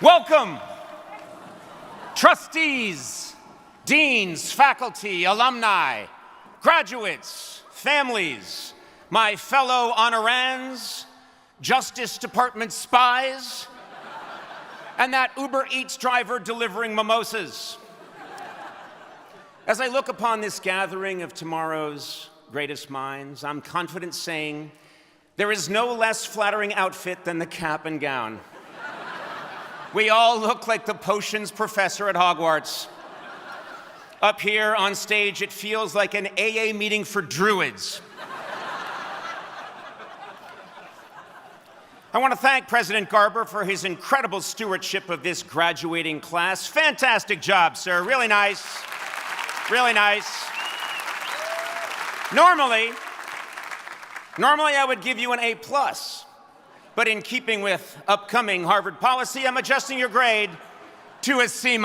Welcome, trustees, deans, faculty, alumni, graduates, families, my fellow honorands, Justice Department spies, and that Uber Eats driver delivering mimosas. As I look upon this gathering of tomorrow's greatest minds, I'm confident saying there is no less flattering outfit than the cap and gown. We all look like the potions professor at Hogwarts. Up here on stage, it feels like an AA meeting for druids. I want to thank President Garber for his incredible stewardship of this graduating class. Fantastic job, sir. Really nice. Really nice. Normally I would give you an A+. But in keeping with upcoming Harvard policy, I'm adjusting your grade to a C-.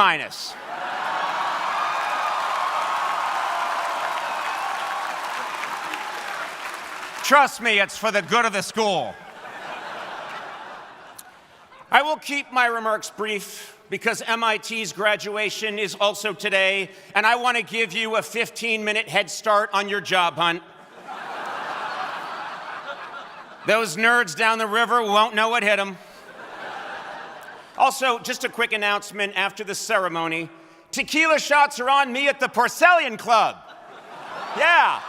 Trust me, it's for the good of the school. I will keep my remarks brief because MIT's graduation is also today, and I want to give you a 15-minute head start on your job hunt. Those nerds down the river won't know what hit them. Also, just a quick announcement after the ceremony. Tequila shots are on me at the Porcellian Club. Yeah.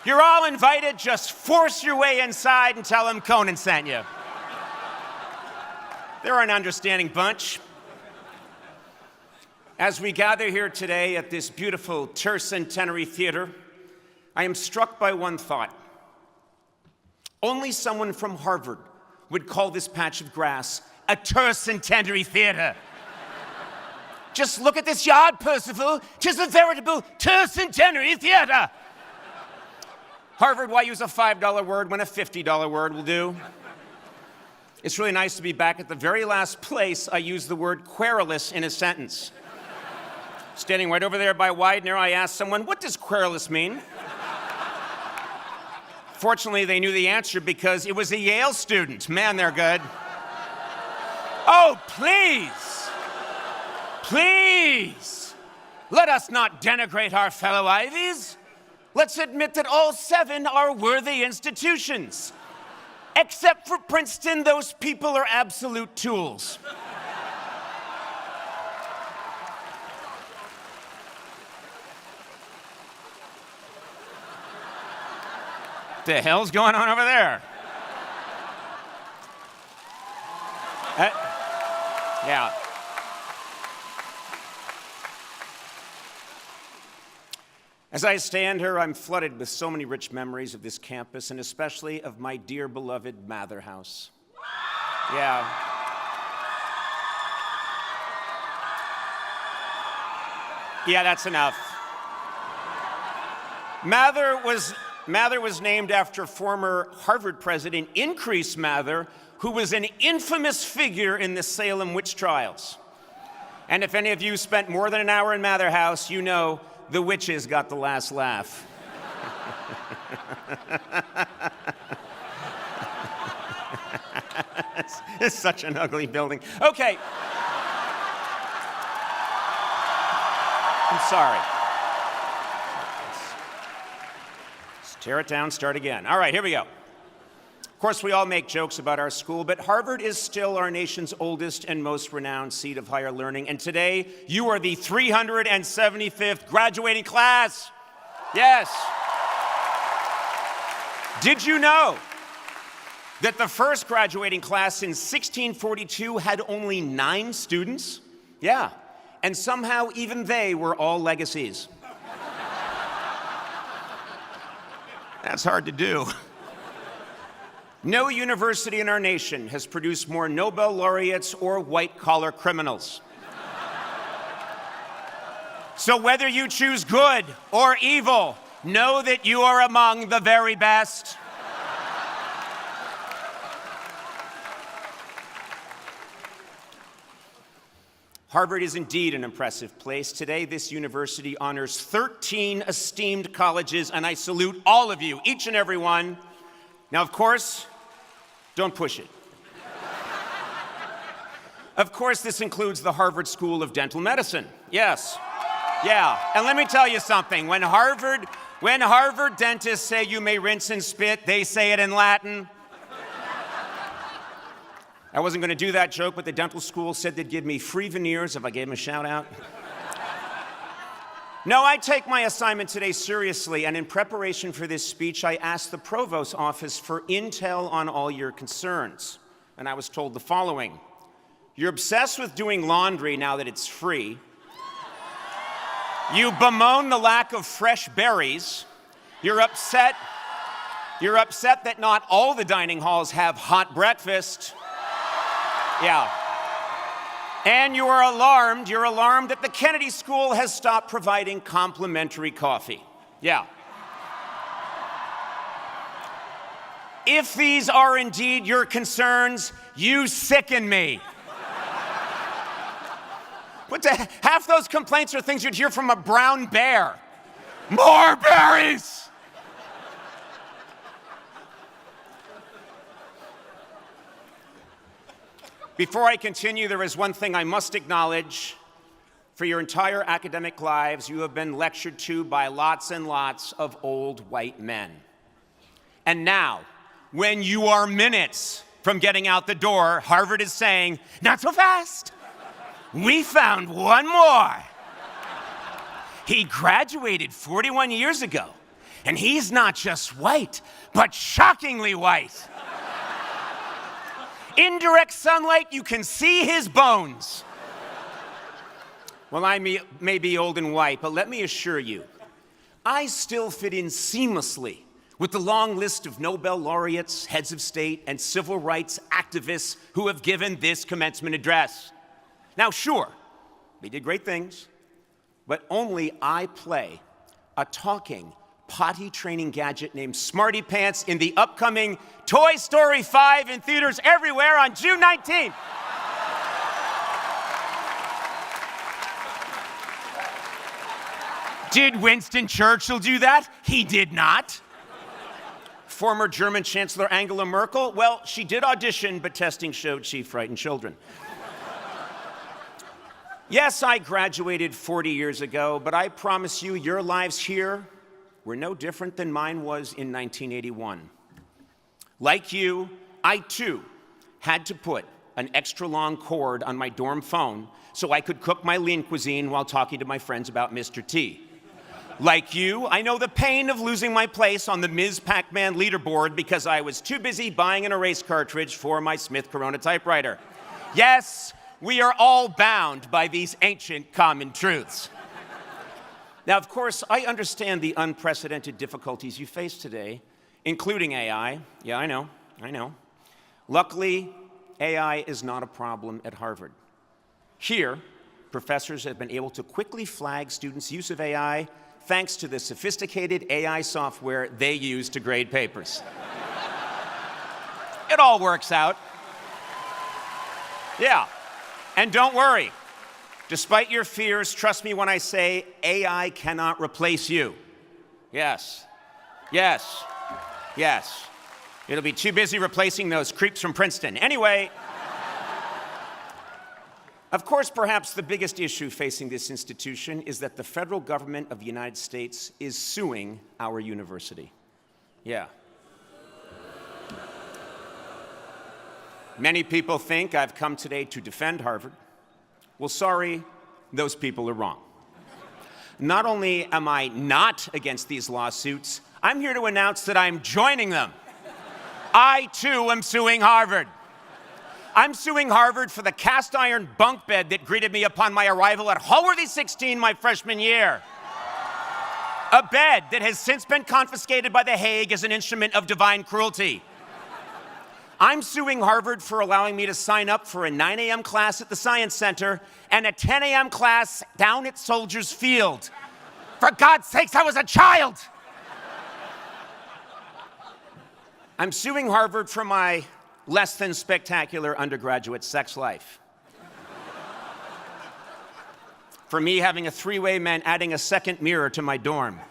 You're all invited. Just force your way inside and tell them Conan sent you. They're an understanding bunch. As we gather here today at this beautiful Tercentenary Theater, I am struck by one thought. Only someone from Harvard would call this patch of grass a Tercentenary Theater. Just look at this yard, Percival. Tis a veritable Tercentenary Theater. Harvard, why use a $5 word when a $50 word will do? It's really nice to be back at the very last place I used the word querulous in a sentence. Standing right over there by Widener, I asked someone, what does querulous mean? Fortunately, they knew the answer because it was a Yale student. Man, they're good. Oh, please, let us not denigrate our fellow Ivies. Let's admit that all 7 are worthy institutions. Except for Princeton, those people are absolute tools. What the hell's going on over there? Yeah. As I stand here, I'm flooded with so many rich memories of this campus, and especially of my dear beloved Mather House. Yeah. Yeah, that's enough. Mather was named after former Harvard president Increase Mather, who was an infamous figure in the Salem witch trials. And if any of you spent more than an hour in Mather House, you know the witches got the last laugh. It's such an ugly building. Okay. I'm sorry. Let's tear it down, start again. All right, here we go. Of course, we all make jokes about our school, but Harvard is still our nation's oldest and most renowned seat of higher learning. And today, you are the 375th graduating class. Yes. Did you know that the first graduating class in 1642 had only 9 students? Yeah. And somehow, even they were all legacies. That's hard to do. No university in our nation has produced more Nobel laureates or white-collar criminals. So whether you choose good or evil, know that you are among the very best. Harvard is indeed an impressive place. Today, this university honors 13 esteemed colleges, and I salute all of you, each and every one. Now, of course, don't push it. Of course, this includes the Harvard School of Dental Medicine. Yes. Yeah. And let me tell you something. When Harvard dentists say you may rinse and spit, they say it in Latin. I wasn't going to do that joke, but the dental school said they'd give me free veneers if I gave them a shout out. No, I take my assignment today seriously, and in preparation for this speech, I asked the provost's office for intel on all your concerns. And I was told the following. You're obsessed with doing laundry now that it's free. You bemoan the lack of fresh berries. You're upset that not all the dining halls have hot breakfast. Yeah. And you're alarmed that the Kennedy School has stopped providing complimentary coffee. Yeah. If these are indeed your concerns, you sicken me. Half those complaints are things you'd hear from a brown bear. More berries! Before I continue, there is one thing I must acknowledge. For your entire academic lives, you have been lectured to by lots and lots of old white men. And now, when you are minutes from getting out the door, Harvard is saying, not so fast. We found one more. He graduated 41 years ago, and he's not just white, but shockingly white. In direct sunlight, you can see his bones. Well, I may be old and white, but let me assure you, I still fit in seamlessly with the long list of Nobel laureates, heads of state, and civil rights activists who have given this commencement address. Now, sure, they did great things, but only I play a talking, potty-training gadget named Smarty Pants in the upcoming Toy Story 5 in theaters everywhere on June 19th. Did Winston Churchill do that? He did not. Former German Chancellor Angela Merkel? Well, she did audition, but testing showed she frightened children. Yes, I graduated 40 years ago, but I promise you, your lives here were no different than mine was in 1981. Like you, I too had to put an extra long cord on my dorm phone so I could cook my lean cuisine while talking to my friends about Mr. T. Like you, I know the pain of losing my place on the Ms. Pac-Man leaderboard because I was too busy buying an erase cartridge for my Smith Corona typewriter. Yes, we are all bound by these ancient common truths. Now, of course, I understand the unprecedented difficulties you face today, including AI. Yeah, I know. Luckily, AI is not a problem at Harvard. Here, professors have been able to quickly flag students' use of AI thanks to the sophisticated AI software they use to grade papers. It all works out. Yeah, and don't worry. Despite your fears, trust me when I say AI cannot replace you. Yes. It'll be too busy replacing those creeps from Princeton. Anyway, of course, perhaps the biggest issue facing this institution is that the federal government of the United States is suing our university. Yeah. Many people think I've come today to defend Harvard. Well, sorry, those people are wrong. Not only am I not against these lawsuits, I'm here to announce that I'm joining them. I, too, am suing Harvard. I'm suing Harvard for the cast iron bunk bed that greeted me upon my arrival at Hallworthy 16 my freshman year. A bed that has since been confiscated by The Hague as an instrument of divine cruelty. I'm suing Harvard for allowing me to sign up for a 9 a.m. class at the Science Center and a 10 a.m. class down at Soldiers Field. For God's sakes, I was a child! I'm suing Harvard for my less than spectacular undergraduate sex life. For me having a three-way meant adding a second mirror to my dorm.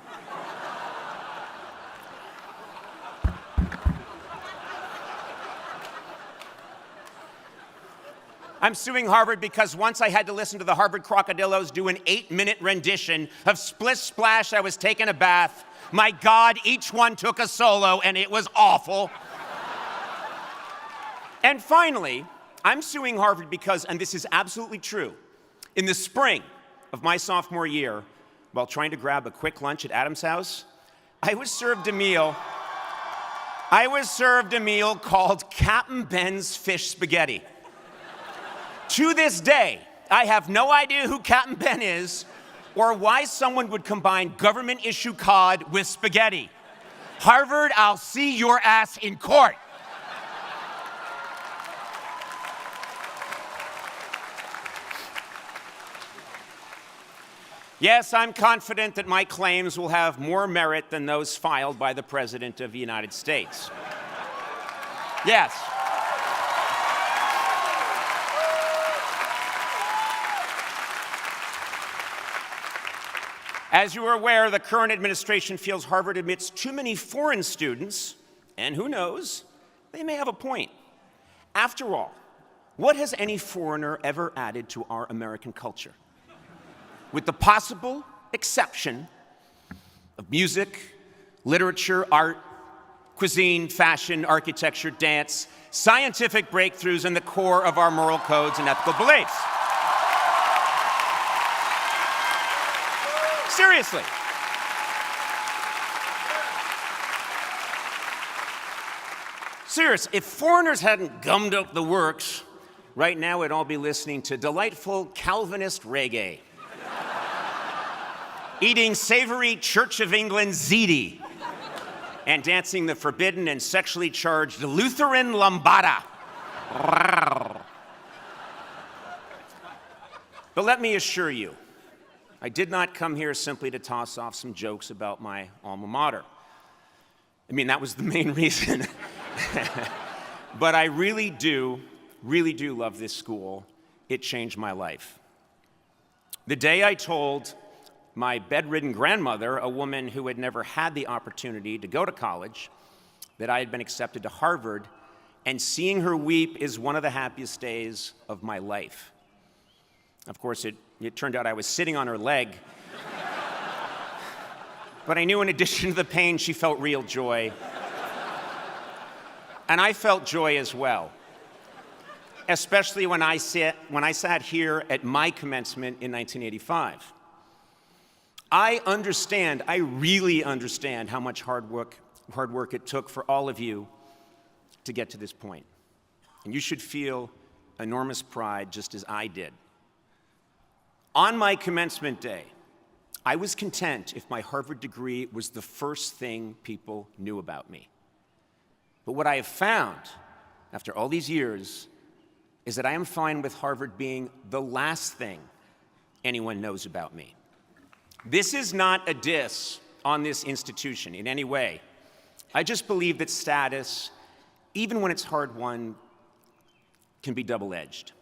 I'm suing Harvard because once I had to listen to the Harvard Crocodillos do an 8-minute rendition of Splish Splash, I Was Taking a Bath. My God, each one took a solo, and it was awful. And finally, I'm suing Harvard because, and this is absolutely true, in the spring of my sophomore year, while trying to grab a quick lunch at Adam's house, I was served a meal called Captain Ben's Fish Spaghetti. To this day, I have no idea who Captain Ben is or why someone would combine government-issue cod with spaghetti. Harvard, I'll see your ass in court. Yes, I'm confident that my claims will have more merit than those filed by the President of the United States. Yes. As you are aware, the current administration feels Harvard admits too many foreign students, and who knows, they may have a point. After all, what has any foreigner ever added to our American culture? With the possible exception of music, literature, art, cuisine, fashion, architecture, dance, scientific breakthroughs, and the core of our moral codes and ethical beliefs. Seriously. If foreigners hadn't gummed up the works, right now we'd all be listening to delightful Calvinist reggae, eating savory Church of England ziti, and dancing the forbidden and sexually charged Lutheran lambada. But let me assure you, I did not come here simply to toss off some jokes about my alma mater. I mean, that was the main reason. But I really do love this school. It changed my life. The day I told my bedridden grandmother, a woman who had never had the opportunity to go to college, that I had been accepted to Harvard, and seeing her weep is one of the happiest days of my life. Of course, it turned out I was sitting on her leg. But I knew in addition to the pain, she felt real joy. And I felt joy as well, especially when I sat here at my commencement in 1985. I really understand how much hard work it took for all of you to get to this point. And you should feel enormous pride, just as I did. On my commencement day, I was content if my Harvard degree was the first thing people knew about me. But what I have found, after all these years, is that I am fine with Harvard being the last thing anyone knows about me. This is not a diss on this institution in any way. I just believe that status, even when it's hard-won, can be double-edged.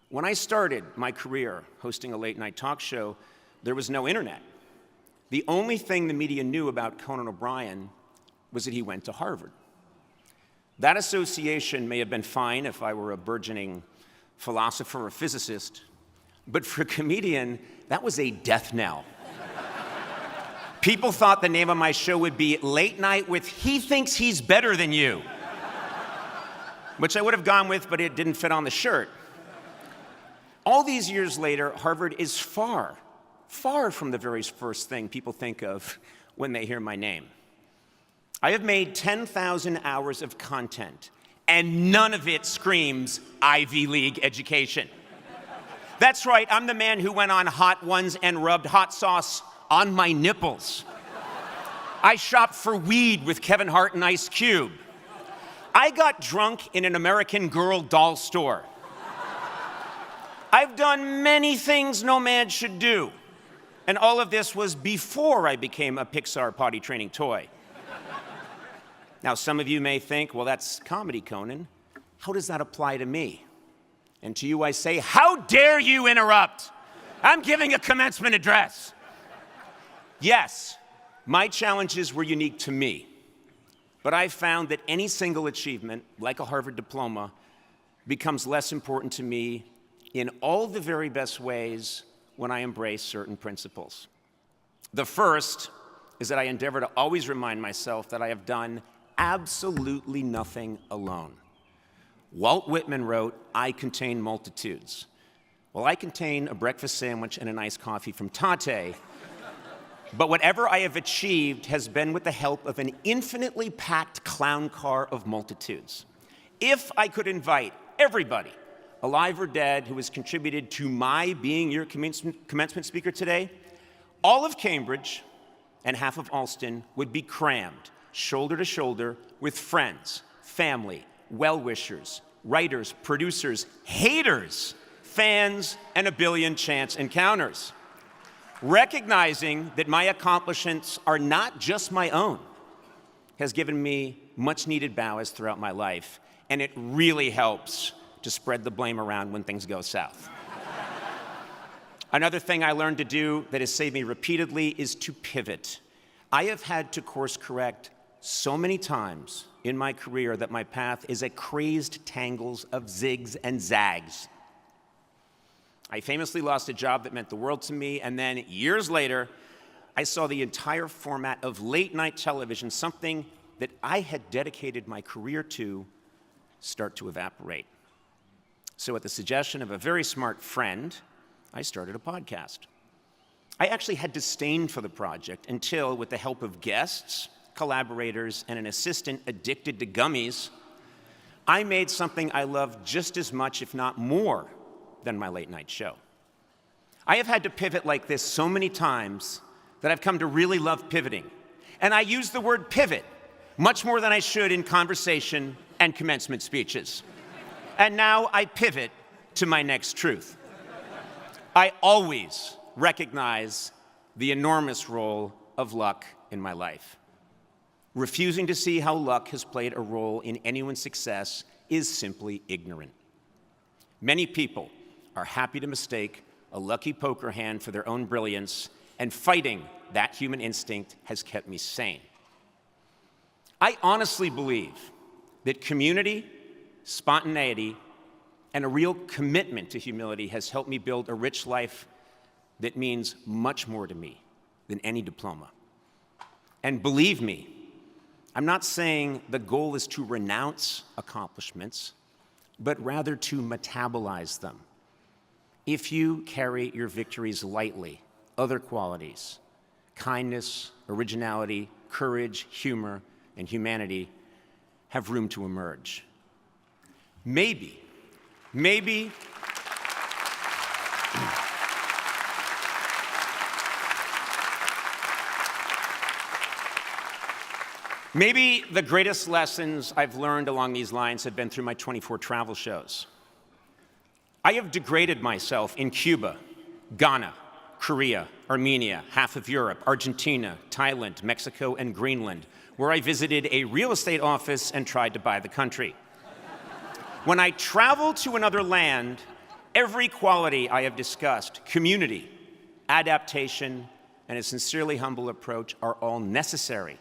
When I started my career hosting a late-night talk show, there was no internet. The only thing the media knew about Conan O'Brien was that he went to Harvard. That association may have been fine if I were a burgeoning philosopher or physicist, but for a comedian, that was a death knell. People thought the name of my show would be Late Night with He Thinks He's Better Than You, which I would have gone with, but it didn't fit on the shirt. All these years later, Harvard is far, far from the very first thing people think of when they hear my name. I have made 10,000 hours of content, and none of it screams Ivy League education. That's right, I'm the man who went on Hot Ones and rubbed hot sauce on my nipples. I shopped for weed with Kevin Hart and Ice Cube. I got drunk in an American Girl doll store. I've done many things no man should do, and all of this was before I became a Pixar potty training toy. Now, some of you may think, well, that's comedy, Conan. How does that apply to me? And to you I say, how dare you interrupt? I'm giving a commencement address. Yes, my challenges were unique to me, but I found that any single achievement, like a Harvard diploma, becomes less important to me in all the very best ways when I embrace certain principles. The first is that I endeavor to always remind myself that I have done absolutely nothing alone. Walt Whitman wrote, "I contain multitudes." Well, I contain a breakfast sandwich and an iced coffee from Tate, but whatever I have achieved has been with the help of an infinitely packed clown car of multitudes. If I could invite everybody, alive or dead, who has contributed to my being your commencement speaker today, all of Cambridge and half of Alston would be crammed, shoulder to shoulder, with friends, family, well-wishers, writers, producers, haters, fans, and a billion chance encounters. Recognizing that my accomplishments are not just my own has given me much-needed ballast throughout my life, and it really helps to spread the blame around when things go south. Another thing I learned to do that has saved me repeatedly is to pivot. I have had to course correct so many times in my career that my path is a crazed tangles of zigs and zags. I famously lost a job that meant the world to me, and then years later, I saw the entire format of late-night television, something that I had dedicated my career to, start to evaporate. So at the suggestion of a very smart friend, I started a podcast. I actually had disdain for the project until, with the help of guests, collaborators, and an assistant addicted to gummies, I made something I love just as much, if not more, than my late-night show. I have had to pivot like this so many times that I've come to really love pivoting. And I use the word pivot much more than I should in conversation and commencement speeches. And now I pivot to my next truth. I always recognize the enormous role of luck in my life. Refusing to see how luck has played a role in anyone's success is simply ignorant. Many people are happy to mistake a lucky poker hand for their own brilliance, and fighting that human instinct has kept me sane. I honestly believe that community, spontaneity, and a real commitment to humility has helped me build a rich life that means much more to me than any diploma. And believe me, I'm not saying the goal is to renounce accomplishments, but rather to metabolize them. If you carry your victories lightly, other qualities, kindness, originality, courage, humor, and humanity have room to emerge. Maybe, maybe the greatest lessons I've learned along these lines have been through my 24 travel shows. I have degraded myself in Cuba, Ghana, Korea, Armenia, half of Europe, Argentina, Thailand, Mexico, and Greenland, where I visited a real estate office and tried to buy the country. When I travel to another land, every quality I have discussed, community, adaptation, and a sincerely humble approach are all necessary.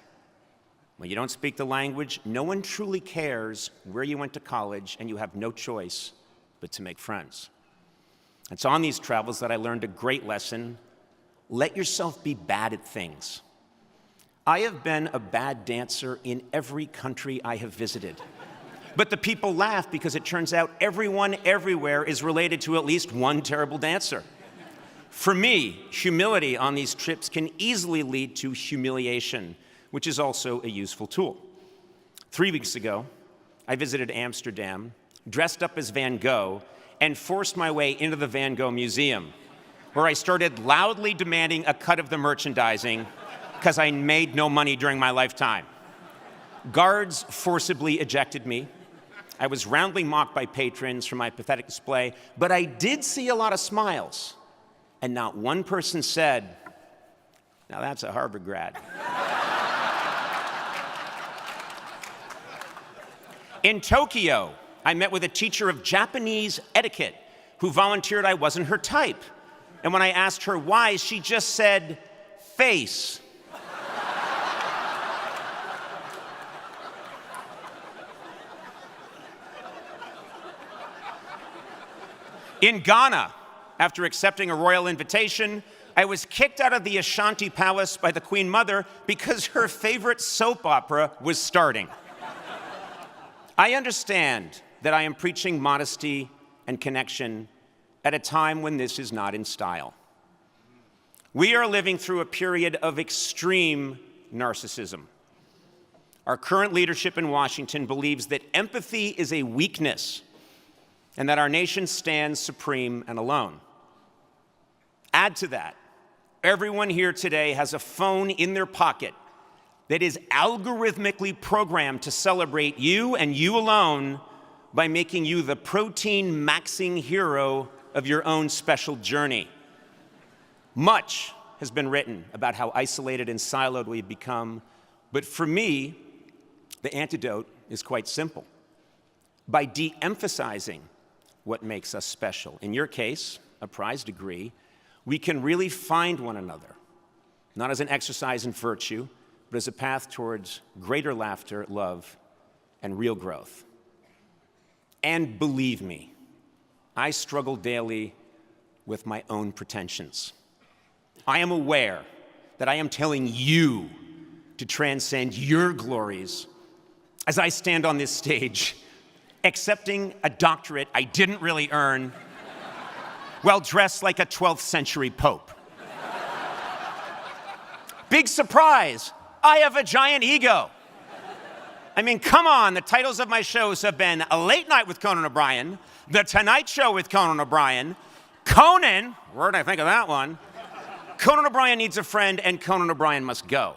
When you don't speak the language, no one truly cares where you went to college, and you have no choice but to make friends. It's on these travels that I learned a great lesson. Let yourself be bad at things. I have been a bad dancer in every country I have visited. But the people laugh because it turns out everyone everywhere is related to at least one terrible dancer. For me, humility on these trips can easily lead to humiliation, which is also a useful tool. 3 weeks ago, I visited Amsterdam, dressed up as Van Gogh, and forced my way into the Van Gogh Museum, where I started loudly demanding a cut of the merchandising because I made no money during my lifetime. Guards forcibly ejected me. I was roundly mocked by patrons for my pathetic display, but I did see a lot of smiles, and not one person said, "Now that's a Harvard grad." In Tokyo, I met with a teacher of Japanese etiquette who volunteered I wasn't her type. And when I asked her why, she just said, "Face." In Ghana, after accepting a royal invitation, I was kicked out of the Ashanti Palace by the Queen Mother because her favorite soap opera was starting. I understand that I am preaching modesty and connection at a time when this is not in style. We are living through a period of extreme narcissism. Our current leadership in Washington believes that empathy is a weakness and that our nation stands supreme and alone. Add to that, everyone here today has a phone in their pocket that is algorithmically programmed to celebrate you and you alone by making you the protein-maxing hero of your own special journey. Much has been written about how isolated and siloed we've become, but for me, the antidote is quite simple. By de-emphasizing what makes us special, in your case, a prize degree, we can really find one another, not as an exercise in virtue, but as a path towards greater laughter, love, and real growth. And believe me, I struggle daily with my own pretensions. I am aware that I am telling you to transcend your glories as I stand on this stage, accepting a doctorate I didn't really earn, while dressed like a 12th century pope. Big surprise, I have a giant ego. I mean, come on, the titles of my shows have been A Late Night with Conan O'Brien, The Tonight Show with Conan O'Brien, Conan, where did I think of that one? Conan O'Brien Needs a Friend, and Conan O'Brien Must Go.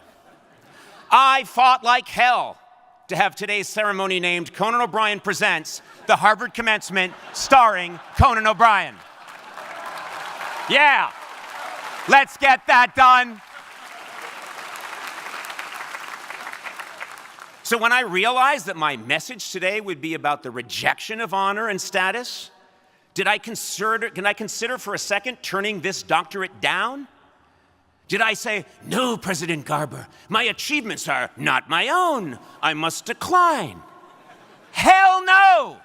I fought like hell to have today's ceremony named Conan O'Brien Presents the Harvard Commencement starring Conan O'Brien. Yeah, let's get that done. So when I realized that my message today would be about the rejection of honor and status, can I consider for a second turning this doctorate down? Did I say, no, President Garber, my achievements are not my own. I must decline. Hell no!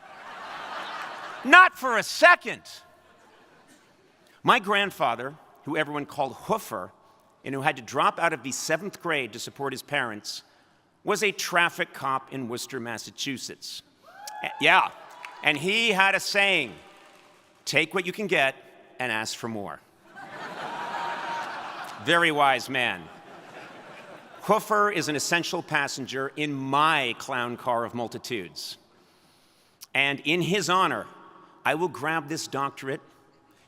Not for a second. My grandfather, who everyone called Hoofer, and who had to drop out of the 7th grade to support his parents, was a traffic cop in Worcester, Massachusetts. Yeah, and he had a saying, take what you can get and ask for more. Very wise man. Hoofer is an essential passenger in my clown car of multitudes. And in his honor, I will grab this doctorate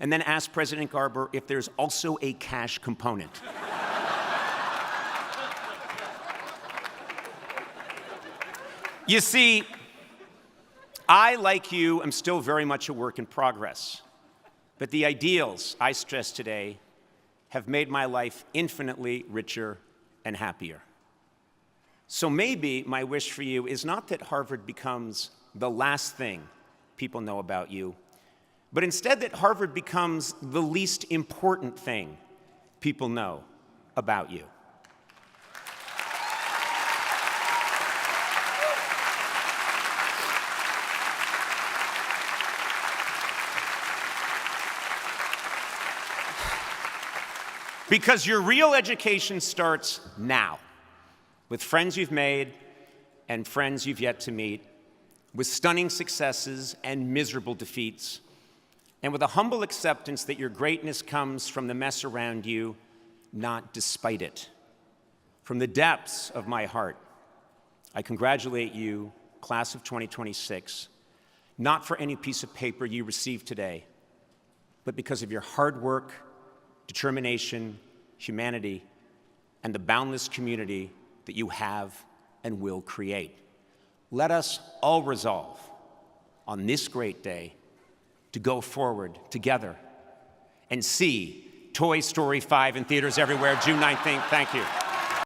and then ask President Garber if there's also a cash component. You see, I, like you, am still very much a work in progress. But the ideals I stress today have made my life infinitely richer and happier. So maybe my wish for you is not that Harvard becomes the last thing people know about you, but instead that Harvard becomes the least important thing people know about you. Because your real education starts now, with friends you've made and friends you've yet to meet, with stunning successes and miserable defeats, and with a humble acceptance that your greatness comes from the mess around you, not despite it. From the depths of my heart, I congratulate you, class of 2026, not for any piece of paper you received today, but because of your hard work, determination, humanity, and the boundless community that you have and will create. Let us all resolve on this great day to go forward together and see Toy Story 5 in theaters everywhere, June 19th. Thank you.